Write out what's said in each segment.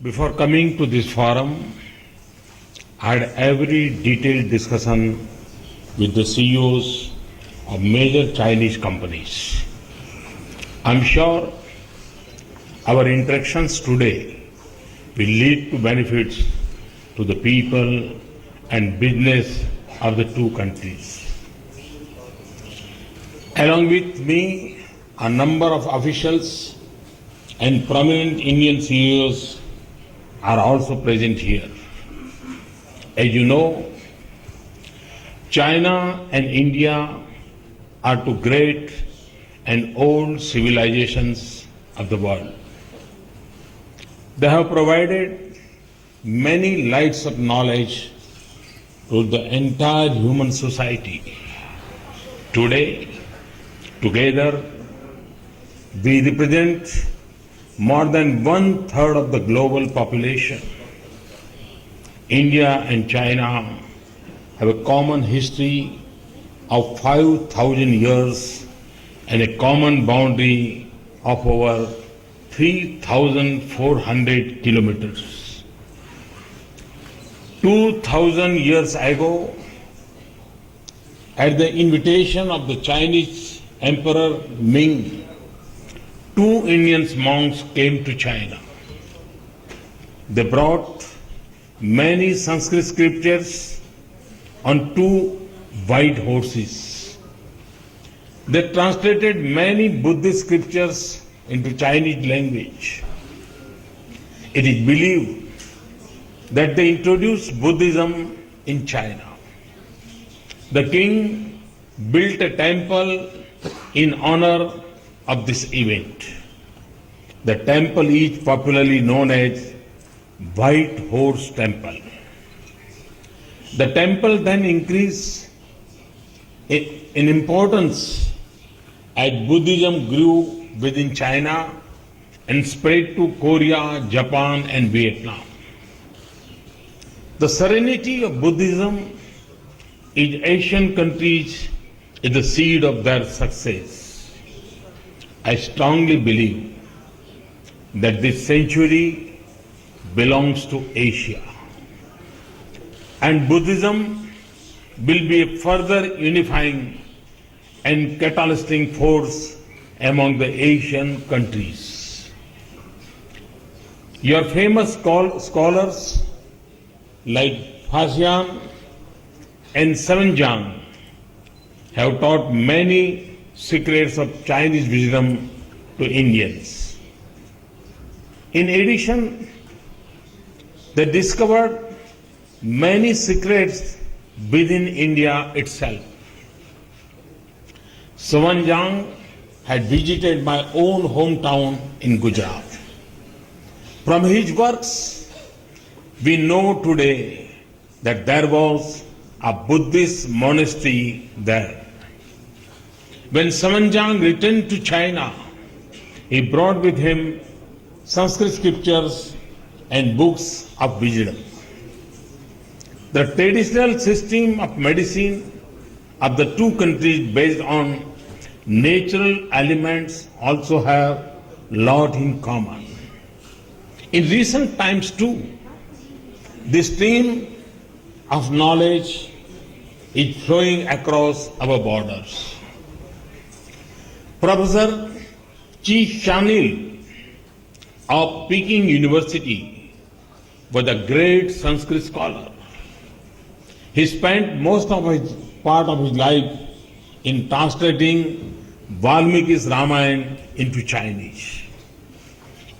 Before coming to this forum, I had every detailed discussion with the CEOs of major Chinese companies. I'm sure our interactions today will lead to benefits to the people and business of the two countries. Along with me, a number of officials and prominent Indian CEOs are also present here. As you know, China and India are two great and old civilizations of the world. They have provided many lights of knowledge to the entire human society. Today, together, we represent more than 1/3 of the global population. India and China have a common history of 5,000 years and a common boundary of over 3,400 kilometers. 2,000 years ago, at the invitation of the Chinese Emperor Ming, two Indian monks came to China. They brought many Sanskrit scriptures on two white horses. They translated many Buddhist scriptures into Chinese language. It is believed that they introduced Buddhism in China. The king built a temple in honor of this event. The temple is popularly known as White Horse Temple. The temple then increased in importance as Buddhism grew within China and spread to Korea, Japan, and Vietnam. The serenity of Buddhism in Asian countries is the seed of their success. I strongly believe that this century belongs to Asia, and Buddhism will be a further unifying and catalyzing force among the Asian countries. Your famous scholars like Faxian and Semenjang have taught many secrets of Chinese wisdom to Indians. In addition, they discovered many secrets within India itself. Semenjang had visited my own hometown in Gujarat. From his works, we know today that there was a Buddhist monastery there. When Semenjang returned to China, he brought with him Sanskrit scriptures and books of wisdom. The traditional system of medicine of the two countries based on natural elements also have a lot in common. In recent times too, this stream of knowledge is flowing across our borders. Professor Chi Shanil of Peking University was a great Sanskrit scholar. He spent most of his part of his life in translating Valmiki's Ramayana into Chinese.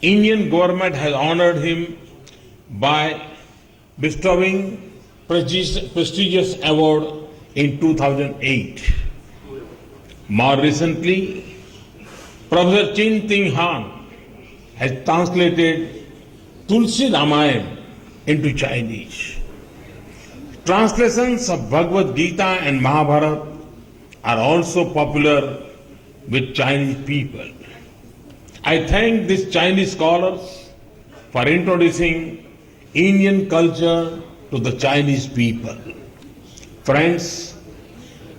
Indian government has honored him by bestowing prestigious award in 2008. More recently, Professor Chin Ting Han has translated Tulsi Ramayana into Chinese. Translations of Bhagavad Gita and Mahabharata are also popular with Chinese people. I thank these Chinese scholars for introducing Indian culture to the Chinese people. Friends,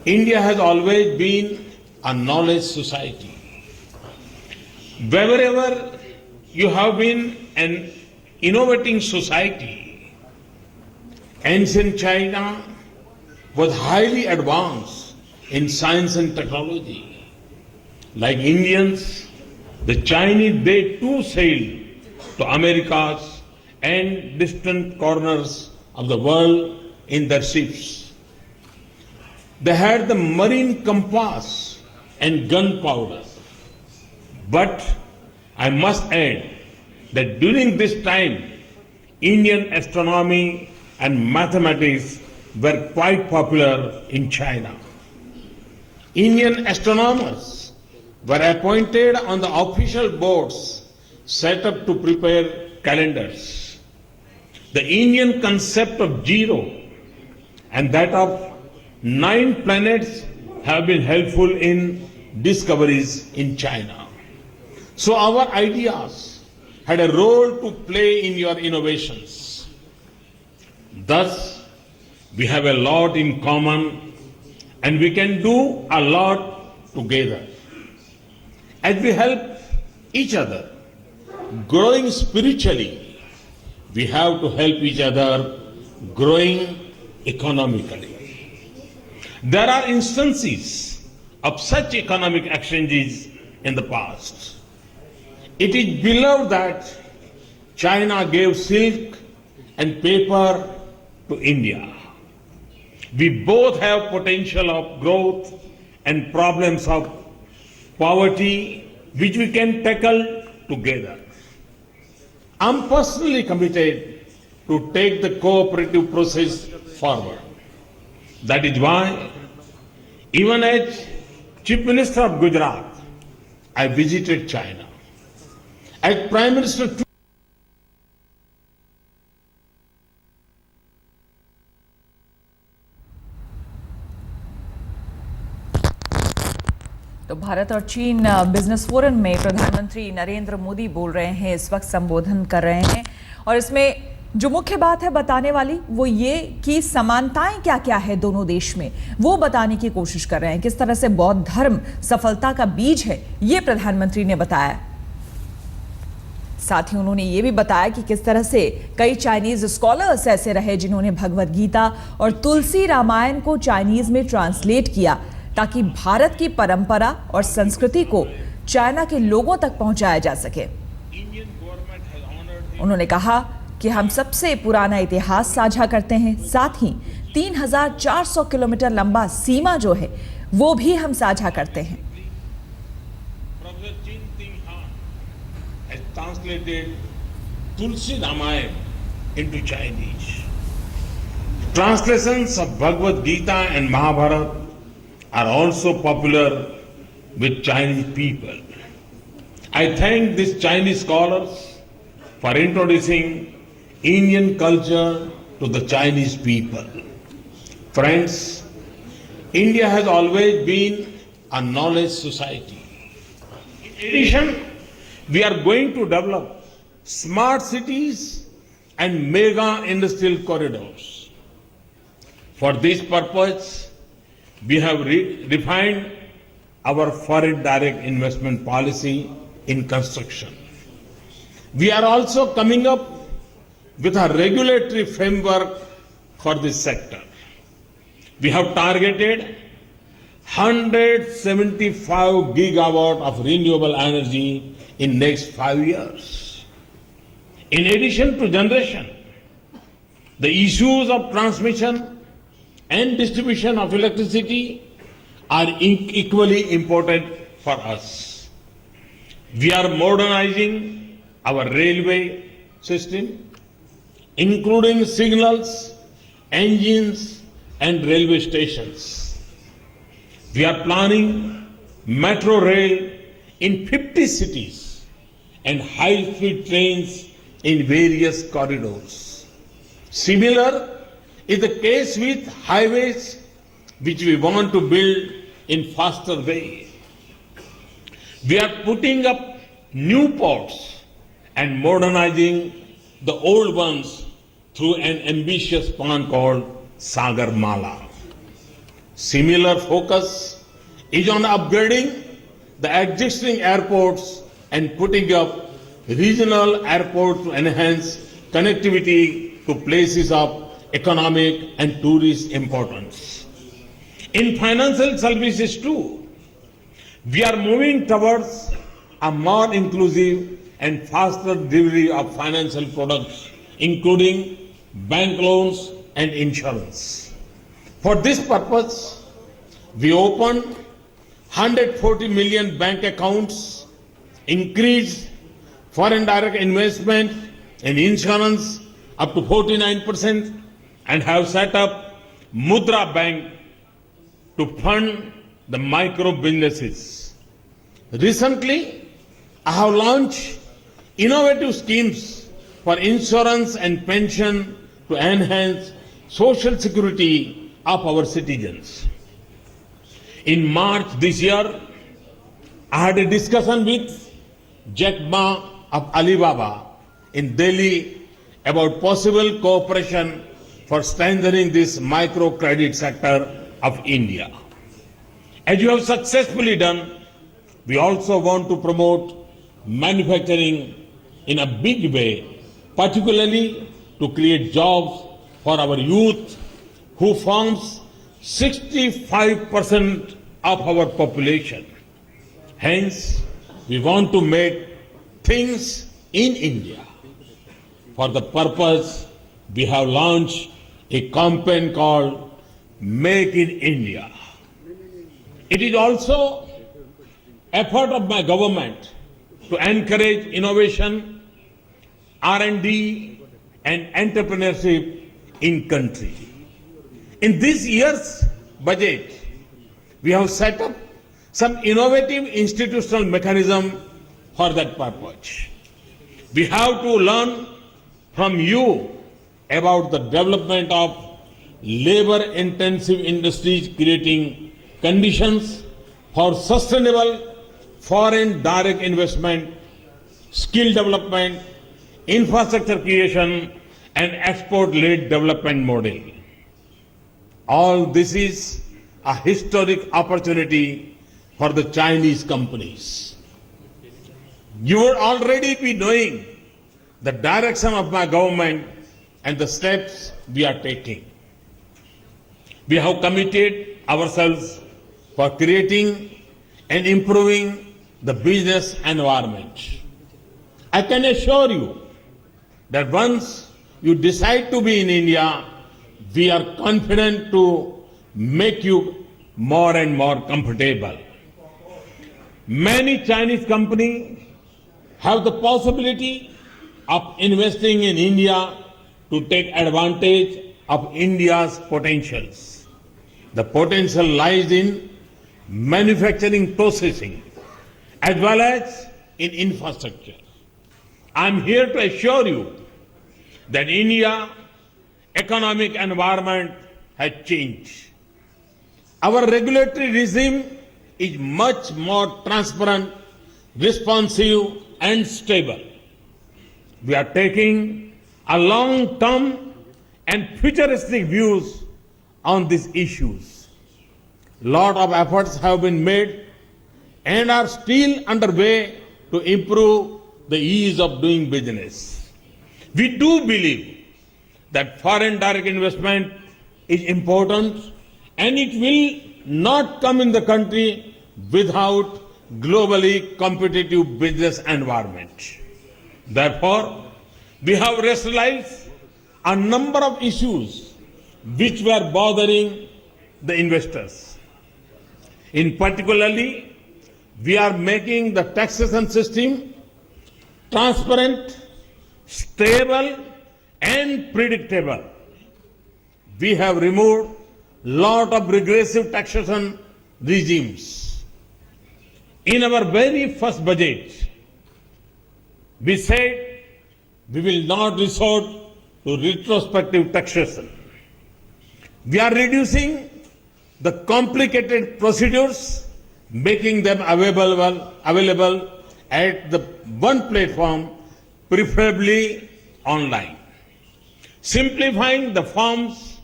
India has always been a knowledge society. Wherever you have been an innovating society. Ancient China was highly advanced in science and technology. Like Indians, the Chinese, they too sailed to Americas and distant corners of the world in their ships. They had the marine compass and gunpowder. But I must add that during this time, Indian astronomy and mathematics were quite popular in China. Indian astronomers were appointed on the official boards set up to prepare calendars. The Indian concept of zero and that of 9 planets have been helpful in discoveries in China. So our ideas had a role to play in your innovations. Thus, we have a lot in common and we can do a lot together. As we help each other growing spiritually, we have to help each other growing economically. There are instances of such economic exchanges in the past. It is believed that China gave silk and paper to India. We both have potential of growth and problems of poverty which we can tackle together. I'm personally committed to take the cooperative process forward. That is why, even as Chief Minister of Gujarat, I visited China. As Prime Minister, तो भारत और चीन business forum में प्रधानमंत्री नरेंद्र मोदी बोल रहे हैं, इस वक्त संबोधन कर रहे हैं और इसमें जो मुख्य बात है बताने वाली वो ये कि समानताएं क्या क्या है दोनों देश में, वो बताने की कोशिश कर रहे हैं। किस तरह से बौद्ध धर्म सफलता का बीज है, ये प्रधानमंत्री ने बताया। साथ ही उन्होंने ये भी बताया कि किस तरह से कई चाइनीज स्कॉलर्स ऐसे रहे जिन्होंने भगवद गीता और तुलसी रामायण को चाइनीज में ट्रांसलेट किया ताकि भारत की परंपरा और संस्कृति को चाइना के लोगों तक पहुंचाया जा सके। उन्होंने कहा कि हम सबसे पुराना इतिहास साझा करते हैं, साथ ही 3,400 किलोमीटर लंबा सीमा जो है वो भी हम साझा करते हैं। Translated Tulsi Ramayana into Chinese. Translations of Bhagavad Gita and Mahabharata are also popular with Chinese people. I thank these Chinese scholars for introducing Indian culture to the Chinese people. Friends, India has always been a knowledge society. In addition, we are going to develop smart cities and mega industrial corridors. For this purpose, we have refined our foreign direct investment policy in construction. We are also coming up with a regulatory framework for this sector. We have targeted 175 gigawatt of renewable energy in next 5 years. In addition to generation, the issues of transmission and distribution of electricity are equally important for us. We are modernizing our railway system, including signals, engines, and railway stations. We are planning metro rail in 50 cities and high-speed trains in various corridors. Similar is the case with highways, which we want to build in faster way. We are putting up new ports and modernizing the old ones through an ambitious plan called Sagar Mala. Similar focus is on upgrading the existing airports and putting up regional airports to enhance connectivity to places of economic and tourist importance. In financial services too, we are moving towards a more inclusive and faster delivery of financial products, including bank loans and insurance. For this purpose, we opened 140 million bank accounts, increased foreign direct investment in insurance up to 49%, and have set up Mudra Bank to fund the micro businesses. Recently, I have launched innovative schemes for insurance and pension to enhance social security of our citizens. In March this year, I had a discussion with Jack Ma of Alibaba in Delhi about possible cooperation for strengthening this microcredit sector of India. As you have successfully done, we also want to promote manufacturing in a big way, particularly to create jobs for our youth, who forms 65% of our population. Hence, we want to make things in India. For the purpose, we have launched a campaign called Make in India. It is also effort of my government to encourage innovation, R&D, and entrepreneurship in country. In this year's budget, we have set up some innovative institutional mechanism for that purpose. We have to learn from you about the development of labor-intensive industries, creating conditions for sustainable foreign direct investment, skill development, infrastructure creation, and export-led development model. All this is a historic opportunity for the Chinese companies. You would already be knowing the direction of my government and the steps we are taking. We have committed ourselves for creating and improving the business environment. I can assure you that once you decide to be in India, we are confident to make you more and more comfortable. Many Chinese companies have the possibility of investing in India to take advantage of India's potentials. The potential lies in manufacturing processing as well as in infrastructure. I am here to assure you that India's economic environment has changed. Our regulatory regime is much more transparent, responsive, and stable. We are taking a long-term and futuristic views on these issues. Lot of efforts have been made and are still underway to improve the ease of doing business. We do believe that foreign direct investment is important and it will not come in the country without globally competitive business environment. Therefore, we have rationalized a number of issues which were bothering the investors. In particularly, we are making the taxation system transparent, stable, and predictable. We have removed lot of regressive taxation regimes. In our very first budget, we said we will not resort to retrospective taxation. We are reducing the complicated procedures, making them available at the one platform, preferably online. Simplifying the forms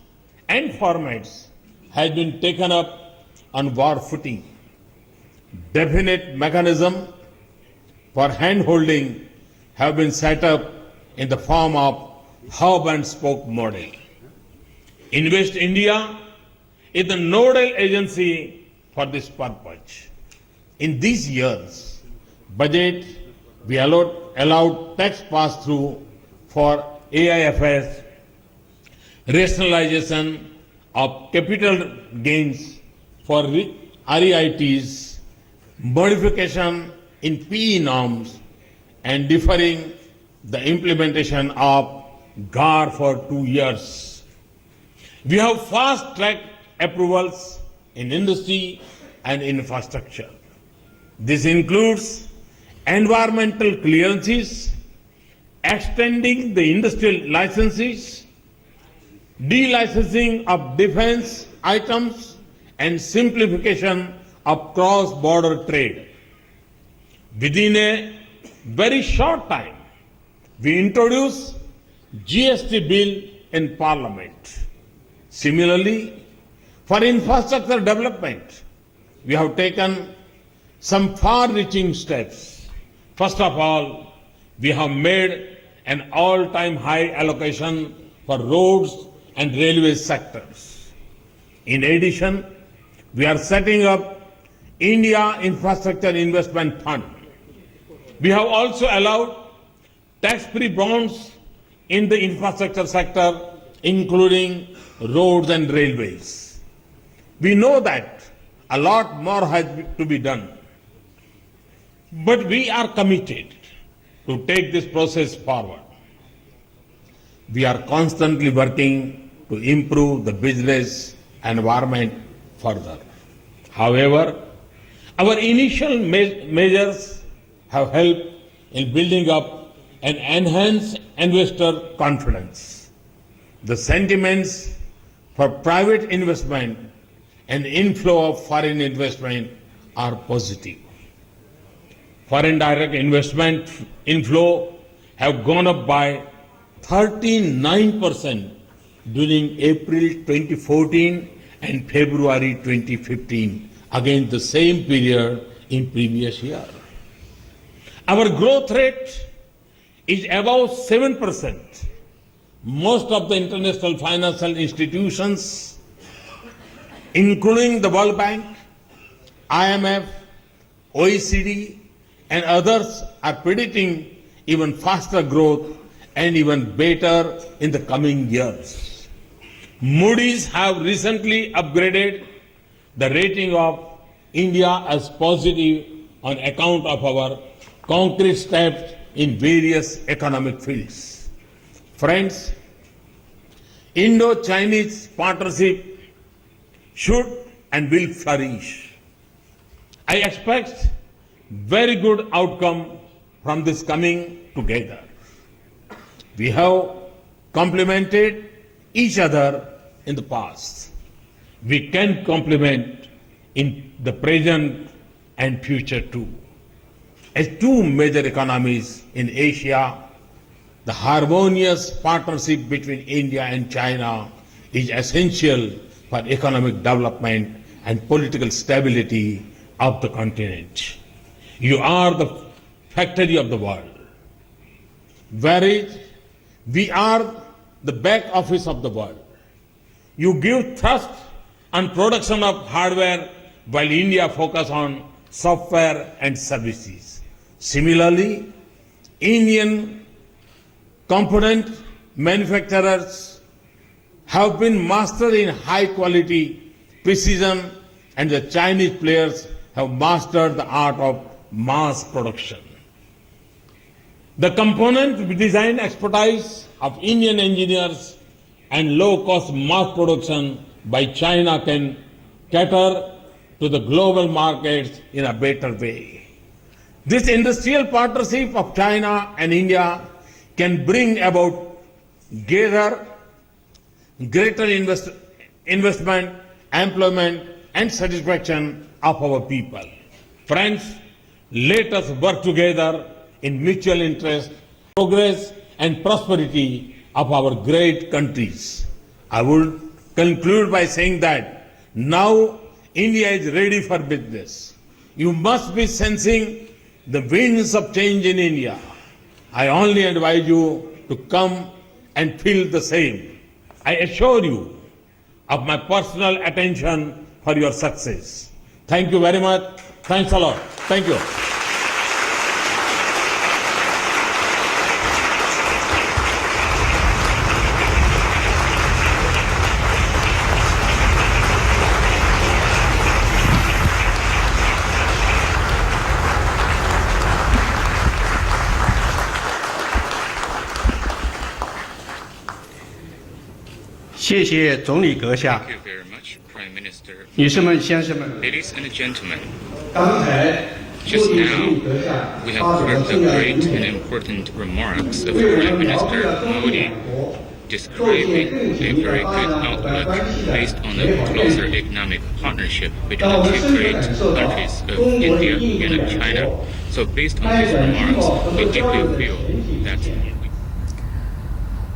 and formats has been taken up on war footing. Definite mechanism for hand-holding have been set up in the form of hub and spoke model. Invest India is the nodal agency for this purpose. In these years, budget we allowed tax pass-through for AIFs, rationalization of capital gains for REITs, modification in PE norms, and deferring the implementation of GAR for 2 years. We have fast-tracked approvals in industry and infrastructure. This includes environmental clearances, extending the industrial licenses, delicensing of defense items, and simplification of cross-border trade. Within a very short time, we introduced GST bill in Parliament. Similarly, for infrastructure development, we have taken some far-reaching steps. First of all, we have made an all-time high allocation for roads and railway sectors. In addition, we are setting up India Infrastructure Investment Fund. We have also allowed tax-free bonds in the infrastructure sector, including roads and railways. We know that a lot more has to be done, but we are committed to take this process forward. We are constantly working to improve the business environment further. However, our initial measures have helped in building up and enhance investor confidence. The sentiments for private investment and inflow of foreign investment are positive. Foreign direct investment inflow have gone up by 39% during April 2014 and February 2015 against the same period in previous year. Our growth rate is above 7%. Most of the international financial institutions, including the World Bank, IMF, OECD, and others, are predicting even faster growth and even better in the coming years. Moody's have recently upgraded the rating of India as positive on account of our concrete steps in various economic fields. Friends, Indo-Chinese partnership should and will flourish. I expect very good outcome from this coming together. We have complemented each other in the past. We can complement in the present and future too. As two major economies in Asia, the harmonious partnership between India and China is essential for economic development and political stability of the continent. You are the factory of the world, whereas we are the back office of the world. You give thrust on production of hardware while India focus on software and services. Similarly, Indian component manufacturers have been mastered in high quality precision, and the Chinese players have mastered the art of mass production. The component design expertise of Indian engineers and low-cost mass production by China can cater to the global markets in a better way. This industrial partnership of China and India can bring about greater investment, employment, and satisfaction of our people. Friends, let us work together in mutual interest, progress, and prosperity of our great countries. I would conclude by saying that now India is ready for business. You must be sensing the winds of change in India. I only advise you to come and feel the same. I assure you of my personal attention for your success. Thank you very much. Thanks a lot. Thank you.谢谢总理阁下， Thank you very much, Prime Minister. 女士们、先生们。 Ladies and gentlemen, 刚才副 just 总 now 理阁下 we have 发表 heard 了 the 重要的 great 意 and 见， important remarks of 为我 Prime 们辽 Minister 阔的东西 Modi 两国 describing a very good outlook based on a closer economic partnership between the two great countries of India and China. So based on these remarks, we deeply feel that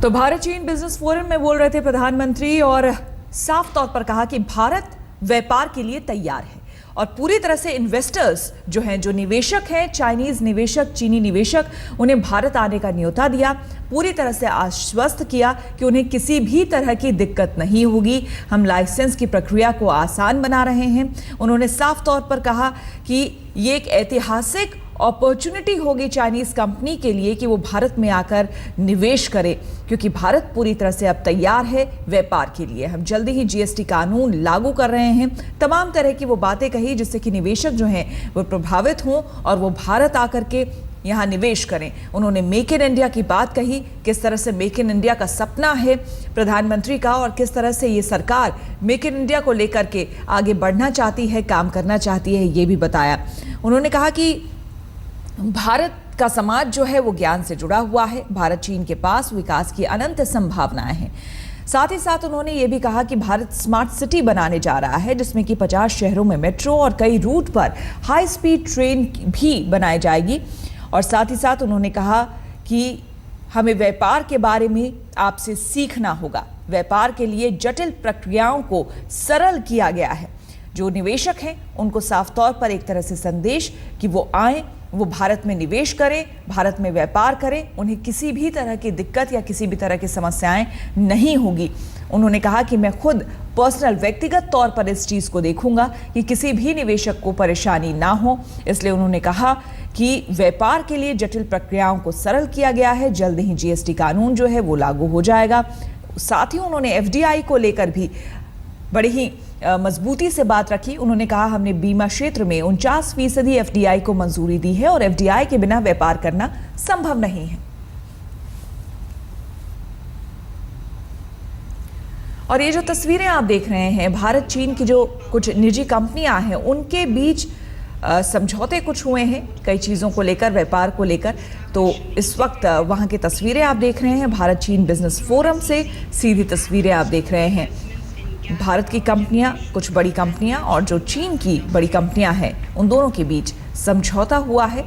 तो भारत चीन business forum में बोल रहे थे प्रधानमंत्री और साफ तौर पर कहा कि भारत व्यापार के लिए तैयार है और पूरी तरह से इन्वेस्टर्स जो हैं, जो निवेशक हैं, चाइनीज निवेशक, चीनी निवेशक, उन्हें भारत आने का न्योता दिया, पूरी तरह से आश्वस्त किया कि उन्हें किसी भी तरह की दिक्कत नहीं होगी, हम लाइसेंस की प्रक्रिया को आसान बना रहे हैं। उन्होंने साफ तौर पर कहा कि ये एक ऐतिहासिक अपॉर्चुनिटी होगी चाइनीज कंपनी के लिए कि वो भारत में आकर निवेश करे, क्योंकि भारत पूरी तरह से अब तैयार है व्यापार के लिए। हम जल्दी ही जीएसटी कानून लागू कर रहे हैं। तमाम तरह की वो बातें कही जिससे कि निवेशक जो हैं वो प्रभावित हों और वो भारत आकर के यहाँ निवेश करें। उन्होंने मेक इन इंडिया की बात कही, किस तरह से मेक इन इंडिया का सपना है प्रधानमंत्री का और किस तरह से ये सरकार मेक इन इंडिया को लेकर के आगे बढ़ना चाहती है, काम करना चाहती है, ये भी बताया। उन्होंने कहा कि भारत का समाज जो है वो ज्ञान से जुड़ा हुआ है, भारत चीन के पास विकास की अनंत संभावनाएं हैं। साथ ही साथ उन्होंने ये भी कहा कि भारत स्मार्ट सिटी बनाने जा रहा है, जिसमें कि 50 शहरों में मेट्रो और कई रूट पर हाई स्पीड ट्रेन भी बनाई जाएगी। और साथ ही साथ उन्होंने कहा कि हमें व्यापार के बारे में आपसे सीखना होगा, व्यापार के लिए जटिल प्रक्रियाओं को सरल किया गया है। जो निवेशक हैं उनको साफ तौर पर एक तरह से संदेश कि वो आएं, वो भारत में निवेश करें, भारत में व्यापार करें, उन्हें किसी भी तरह की दिक्कत या किसी भी तरह की समस्याएं नहीं होगी। उन्होंने कहा कि मैं खुद पर्सनल व्यक्तिगत तौर पर इस चीज़ को देखूंगा कि किसी भी निवेशक को परेशानी ना हो, इसलिए उन्होंने कहा कि व्यापार के लिए जटिल प्रक्रियाओं को सरल किया गया है, जल्द ही जीएसटी कानून जो है वो लागू हो जाएगा। साथ ही उन्होंने एफडीआई को लेकर भी बड़ी ही मजबूती से बात रखी। उन्होंने कहा हमने बीमा क्षेत्र में 49% एफडीआई को मंजूरी दी है और एफडीआई के बिना व्यापार करना संभव नहीं है। और ये जो तस्वीरें आप देख रहे हैं, भारत चीन की जो कुछ निजी कंपनियां हैं उनके बीच समझौते कुछ हुए हैं कई चीज़ों को लेकर, व्यापार को लेकर। तो इस वक्त वहां की तस्वीरें आप देख रहे हैं, भारत चीन बिजनेस फोरम से सीधी तस्वीरें आप देख रहे हैं। भारत की कंपनियां, कुछ बड़ी कंपनियां और जो चीन की बड़ी कंपनियां हैं, उन दोनों के बीच समझौता हुआ है।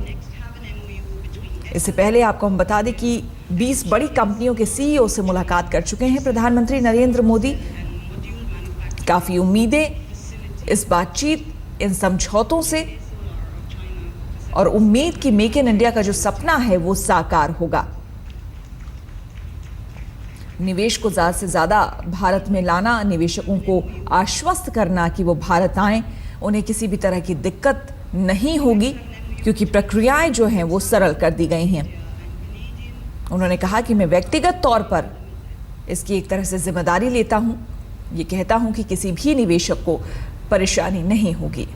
इससे पहले आपको हम बता दें कि 20 बड़ी कंपनियों के सीईओ से मुलाकात कर चुके हैं प्रधानमंत्री नरेंद्र मोदी। काफ़ी उम्मीदें इस बातचीत, इन समझौतों से, और उम्मीद कि मेक इन इंडिया का जो सपना है वो साकार होगा। निवेश को ज़्यादा से ज़्यादा भारत में लाना, निवेशकों को आश्वस्त करना कि वो भारत आएं, उन्हें किसी भी तरह की दिक्कत नहीं होगी क्योंकि प्रक्रियाएं जो हैं वो सरल कर दी गई हैं। उन्होंने कहा कि मैं व्यक्तिगत तौर पर इसकी एक तरह से जिम्मेदारी लेता हूं, ये कहता हूं कि किसी भी निवेशक को परेशानी नहीं होगी।